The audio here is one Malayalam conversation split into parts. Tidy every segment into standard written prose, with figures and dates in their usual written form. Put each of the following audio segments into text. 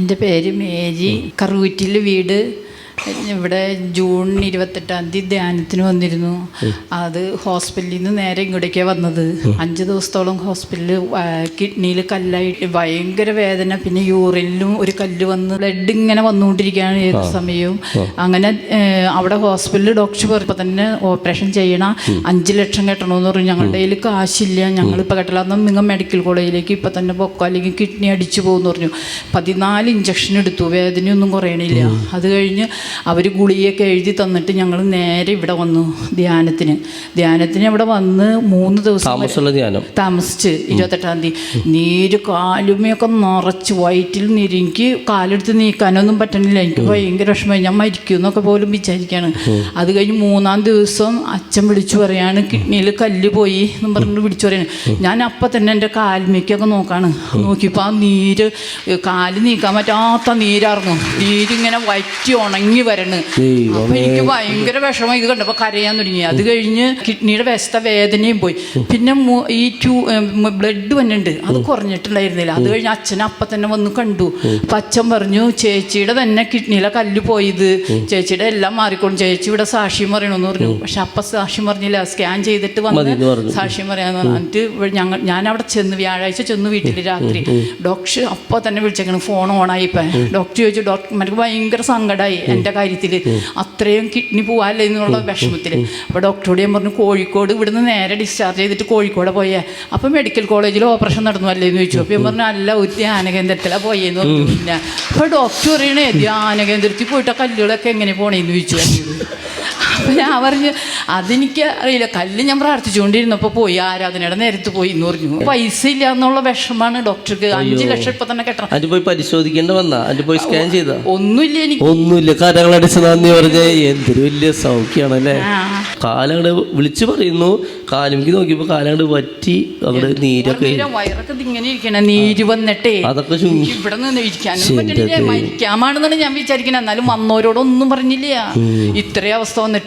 എൻ്റെ പേര് മേരി. കറൂറ്റിൽ വീട്. ഇവിടെ ജൂൺ 28 ധ്യാനത്തിന് വന്നിരുന്നു. അത് ഹോസ്പിറ്റലിൽ നിന്ന് നേരെ ഇങ്ങോട്ടേക്കാണ് വന്നത്. 5 ദിവസത്തോളം ഹോസ്പിറ്റലിൽ കിഡ്നിയിൽ കല്ലായിട്ട് ഭയങ്കര വേദന, പിന്നെ യൂറിനിലും ഒരു കല്ല് വന്ന് ബ്ലഡ് ഇങ്ങനെ വന്നുകൊണ്ടിരിക്കുകയാണ് ഏത് സമയവും. അങ്ങനെ അവിടെ ഹോസ്പിറ്റലിൽ ഡോക്ടർ പറഞ്ഞപ്പോൾ തന്നെ ഓപ്പറേഷൻ ചെയ്യണം, 5 ലക്ഷം കെട്ടണമെന്ന് പറഞ്ഞു. ഞങ്ങളുടെ കയ്യിൽ കാശില്ല, ഞങ്ങളിപ്പോൾ കെട്ടില്ല. അന്ന് നിങ്ങൾ മെഡിക്കൽ കോളേജിലേക്ക് ഇപ്പം തന്നെ പൊക്കോ, അല്ലെങ്കിൽ കിഡ്നി അടിച്ചു പോകുമെന്ന് പറഞ്ഞു. 14 ഇഞ്ചക്ഷൻ എടുത്തു, വേദനയൊന്നും കുറയണില്ല. അത് കഴിഞ്ഞ് അവർ ഗുളികയൊക്കെ എഴുതി തന്നിട്ട് ഞങ്ങൾ നേരെ ഇവിടെ വന്നു ധ്യാനത്തിന്. ഇവിടെ വന്ന് 3 ദിവസം താമസിച്ച് 28-ാം തീയതി നീര് കാലുമയൊക്കെ നിറച്ച് വയറ്റിൽ നീര്. എനിക്ക് കാലെടുത്ത് നീക്കാനൊന്നും പറ്റണില്ല. എനിക്ക് ഭയങ്കര വിഷമമായി, ഞാൻ മരിക്കും എന്നൊക്കെ പോലും വിചാരിക്കുകയാണ്. അത് കഴിഞ്ഞ് 3-ാം ദിവസം അച്ഛൻ വിളിച്ചു പറയാണ് കിഡ്നിയിൽ കല്ല് പോയി എന്നും പറഞ്ഞിട്ട് വിളിച്ചു പറയാണ്. ഞാൻ അപ്പം തന്നെ എൻ്റെ കാൽമയ്ക്കൊക്കെ നോക്കിയപ്പോൾ ആ നീര്, കാല് നീക്കാൻ പറ്റാത്ത നീരായിരുന്നു. നീരിങ്ങനെ വറ്റി ഉണങ്ങി വരണം. അപ്പൊ എനിക്ക് ഭയങ്കര വിഷമം ഇത് കണ്ടപ്പോൾ കരയാൻ തുടങ്ങി. അത് കഴിഞ്ഞ് കിഡ്നിയുടെ വേദനയും പോയി. പിന്നെ ഈ ബ്ലഡ് വന്നിട്ടുണ്ട്, അത് കുറഞ്ഞിട്ടുണ്ടായിരുന്നില്ല. അത് കഴിഞ്ഞ് അച്ഛൻ അപ്പം തന്നെ വന്ന് കണ്ടു. അപ്പം അച്ഛൻ പറഞ്ഞു ചേച്ചിയുടെ തന്നെ കിഡ്നിയിലെ കല്ല് പോയത്, ചേച്ചിയുടെ എല്ലാം മാറിക്കോളും, ചേച്ചി ഇവിടെ സാക്ഷ്യം പറയണമെന്ന് പറഞ്ഞു. പക്ഷെ അപ്പം സാക്ഷ്യം പറഞ്ഞില്ല, സ്കാൻ ചെയ്തിട്ട് വന്ന് സാക്ഷ്യം പറയാന്ന് പറഞ്ഞിട്ട് ഞാൻ അവിടെ ചെന്ന് വ്യാഴാഴ്ച ചെന്ന് വീട്ടിൽ രാത്രി ഡോക്ടർ അപ്പോൾ തന്നെ വിളിച്ചേക്കണം, ഫോൺ ഓണായി. ഇപ്പം ഡോക്ടർ ചോദിച്ചു, ഡോക്ടർമാർക്ക് ഭയങ്കര സങ്കടമായി എൻ്റെ കാര്യത്തിൽ, അത്രയും കിഡ്നി പോകാല്ലേ എന്നുള്ള വിഷമത്തിൽ. അപ്പോൾ ഡോക്ടറോട് ഞാൻ പറഞ്ഞു കോഴിക്കോട് ഇവിടുന്ന് നേരെ ഡിസ്ചാർജ് ചെയ്തിട്ട് കോഴിക്കോട് പോയേ. അപ്പോൾ മെഡിക്കൽ കോളേജിൽ ഓപ്പറേഷൻ നടന്നു അല്ലേന്ന് ചോദിച്ചു. അപ്പോൾ ഞാൻ പറഞ്ഞു അല്ല, ഒരു ധ്യാന കേന്ദ്രത്തിലാണ് പോയെന്ന് പറഞ്ഞു. പിന്നെ അപ്പോൾ ഡോക്ടർ പറയണേ ധ്യാന കേന്ദ്രത്തിൽ പോയിട്ട് ആ കല്ലുകളൊക്കെ എങ്ങനെ പോണേന്ന് ചോദിച്ചു. അപ്പോൾ ഞാൻ പറഞ്ഞു അതെനിക്ക് അറിയില്ല, കല്ല് ഞാൻ പ്രാർത്ഥിച്ചുകൊണ്ടിരുന്നപ്പോൾ പോയി, ആരാധനയുടെ നേരത്ത് പോയി എന്ന് പറഞ്ഞു. പൈസ ഇല്ല എന്നുള്ള വിഷമാണ് ഡോക്ടർക്ക്. 5 ലക്ഷം ഇപ്പൊ തന്നെ കെട്ടണം. പോയി പരിശോധിക്കേണ്ട വന്നാ പോയി സ്കാൻ ചെയ്ത ഒന്നുമില്ല, എനിക്ക് ഒന്നുമില്ല. കരങ്ങളടിച്ച് നന്ദി പറഞ്ഞ എന്തൊരു വലിയ സൗഖ്യാണല്ലേ. കാലങ്ങട് വിളിച്ചു പറയുന്നു, കാലുമിക്ക് നോക്കിയപ്പോ കാലങ്ങട് വറ്റി, അവിടെ നീരൊക്കെ വയറൊക്കെ ഇങ്ങനെ ഇരിക്കണ, നീര് വന്നിട്ടേ അതൊക്കെ ഇവിടെ നിന്ന് ഇരിക്കാനും പറ്റില്ല, മരിക്കാമാണെന്നാണ് ഞാൻ വിചാരിക്കുന്നത്. എന്നാലും വന്നവരോടൊന്നും പറഞ്ഞില്ല ഇത്രയും അവസ്ഥ വന്നിട്ട്.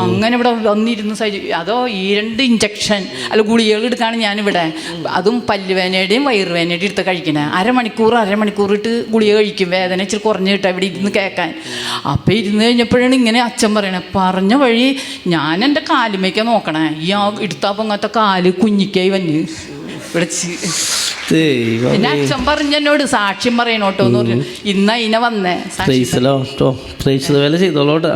അങ്ങനെ ഇവിടെ വന്നിരുന്ന് അതോ ഈ 2 ഇഞ്ചക്ഷൻ അല്ല ഗുളികകൾ എടുക്കാണ് ഞാനിവിടെ. അതും പല്ലുവേനയുടെയും വയറുവേനയുടെയും എടുത്ത് കഴിക്കണേ. അരമണിക്കൂർ ഇട്ട് ഗുളിക കഴിക്കും, വേദന ഇച്ചിരി കുറഞ്ഞ് കിട്ടാൻ ഇവിടെ ഇരുന്ന് കേൾക്കാൻ. അപ്പം ഇരുന്ന് കഴിഞ്ഞപ്പോഴാണ് ഇങ്ങനെ അച്ഛൻ പറയണേ, പറഞ്ഞ വഴി ഞാൻ എൻ്റെ കാലുമേക്കാണ് നോക്കണേ, ഈ എടുത്താ പൊങ്ങാത്ത കാല് കുഞ്ഞിക്കായി വന്ന് വിളിച്ച്. പിന്നെ അച്ഛൻ പറഞ്ഞോട് സാക്ഷ്യം പറയണോട്ടോ എന്ന് പറഞ്ഞു. ഇന്ന് അതിനെ വന്നേ ചെയ്തോളോട്ടാ.